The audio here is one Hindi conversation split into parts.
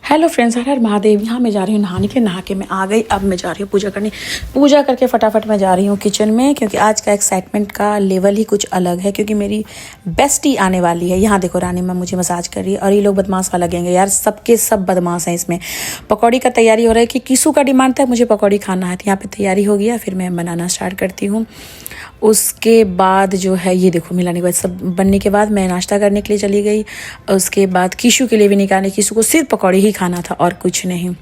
हेलो फ्रेंड्स, हर हर महादेव। यहाँ मैं जा रही हूँ नहाने के लिए। नहा के मैं आ गई। अब मैं जा रही हूँ पूजा करने। पूजा करके फटाफट मैं जा रही हूँ किचन में, क्योंकि आज का एक्साइटमेंट का लेवल ही कुछ अलग है। क्योंकि मेरी बेस्टी आने वाली है। यहाँ देखो, रानी माँ मुझे मसाज कर रही है और ये लोग बदमाश वाला लगेंगे यार। सबके सब बदमाश हैं इसमें। पकौड़ी का तैयारी हो रहा है कि किसू का डिमांड था मुझे पकौड़ी खाना है, तो यहाँ पर तैयारी हो गया। फिर मैं बनाना स्टार्ट करती हूँ। उसके बाद जो है ये देखो, मिलाने के बाद सब बनने के बाद मैं नाश्ता करने के लिए चली गई। उसके बाद कीशु के लिए भी निकाले। कीशु को सिर्फ पकौड़ी ही खाना था और कुछ नहीं।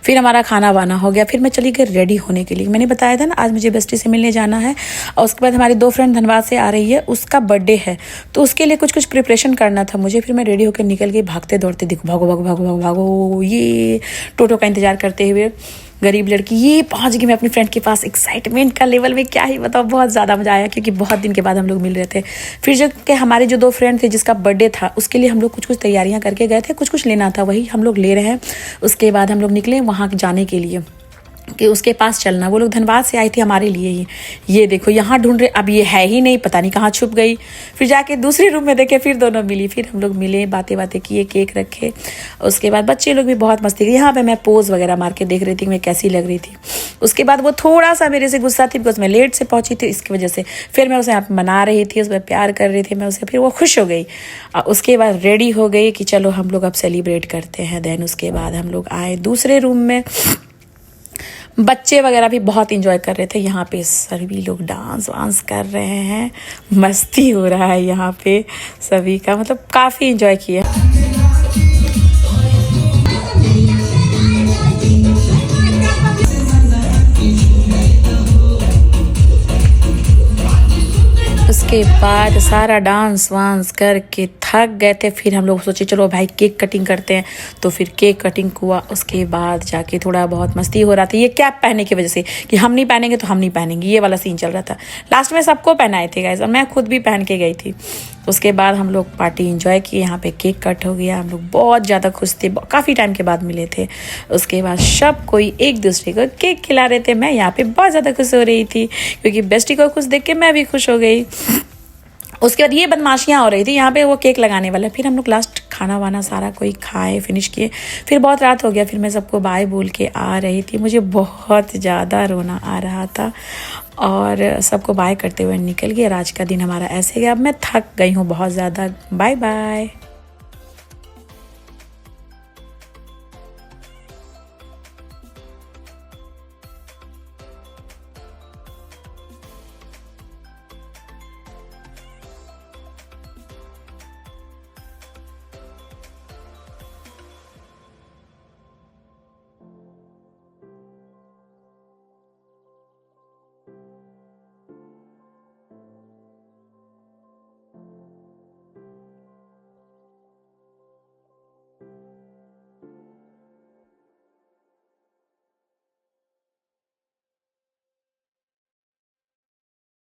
फिर हमारा खाना वाना हो गया। फिर मैं चली गई रेडी होने के लिए। मैंने बताया था ना आज मुझे बेस्टी से मिलने जाना है। और उसके बाद हमारी 2 फ्रेंड धनबाद से आ रही है, उसका बर्थडे है, तो उसके लिए कुछ प्रिपरेशन करना था मुझे। फिर मैं रेडी होकर निकल गई भागते दौड़ते। देखो, भागो भागो भागो भागो भागो, ये टोटो का इंतजार करते हुए गरीब लड़की ये पहुंच गई मैं अपनी फ्रेंड के पास। एक्साइटमेंट का लेवल में क्या ही बताओ, बहुत ज़्यादा मज़ा आया, क्योंकि बहुत दिन के बाद हम लोग मिल रहे थे। फिर जो कि हमारे जो 2 फ्रेंड थे जिसका बर्थडे था, उसके लिए हम लोग कुछ तैयारियां करके गए थे। कुछ लेना था, वही हम लोग ले रहे हैं। उसके बाद हम लोग निकले वहाँ जाने के लिए कि उसके पास चलना। वो लोग धनबाद से आई थी हमारे लिए ही। ये देखो यहाँ ढूंढ रहे, अब ये है ही नहीं, पता नहीं कहाँ छुप गई। फिर जाके दूसरे रूम में देखे, फिर दोनों मिली। फिर हम लोग मिले, बातें किए, केक रखे। उसके बाद बच्चे लोग भी बहुत मस्ती की। यहाँ पे मैं पोज वगैरह मार के देख रही थी मैं कैसी लग रही थी। उसके बाद वो थोड़ा सा मेरे से गुस्सा थी, बिकॉज मैं लेट से पहुंची थी, इसकी वजह से। फिर मैं उसे मना रही थी, उसमें प्यार कर रही थी मैं उसे। फिर वो खुश हो गई। उसके बाद रेडी हो गई कि चलो हम लोग अब सेलिब्रेट करते हैं। देन उसके बाद हम लोग आए दूसरे रूम में। बच्चे वगैरह भी बहुत इंजॉय कर रहे थे। यहाँ पे सभी लोग डांस वांस कर रहे हैं, मस्ती हो रहा है यहाँ पे सभी का, मतलब काफ़ी इंजॉय किया। उसके बाद सारा डांस वांस करके थक गए थे। फिर हम लोग सोचे चलो भाई केक कटिंग करते हैं, तो फिर केक कटिंग हुआ। उसके बाद जाके थोड़ा बहुत मस्ती हो रहा था, ये कैप पहनने की वजह से कि हम नहीं पहनेंगे तो हम नहीं पहनेंगे, ये वाला सीन चल रहा था। लास्ट में सबको पहनाए थे गाइस, और मैं खुद भी पहन के गई थी। उसके बाद हम लोग पार्टी एंजॉय किए। यहाँ पे केक कट हो गया। हम लोग बहुत ज़्यादा खुश थे, काफ़ी टाइम के बाद मिले थे। उसके बाद सब कोई एक दूसरे को केक खिला रहे थे। मैं यहाँ पे बहुत ज़्यादा खुश हो रही थी, क्योंकि बेस्टी को खुश देख के मैं भी खुश हो गई। उसके बाद ये बदमाशियाँ हो रही थी यहाँ पे, वो केक लगाने वाला। फिर हम लोग लास्ट खाना वाना सारा कोई खाए, फिनिश किए। फिर बहुत रात हो गया। फिर मैं सबको बाय बोल के आ रही थी। मुझे बहुत ज़्यादा रोना आ रहा था और सबको बाय करते हुए निकल गया। आज का दिन हमारा ऐसे गया। अब मैं थक गई हूँ बहुत ज़्यादा। Bye bye.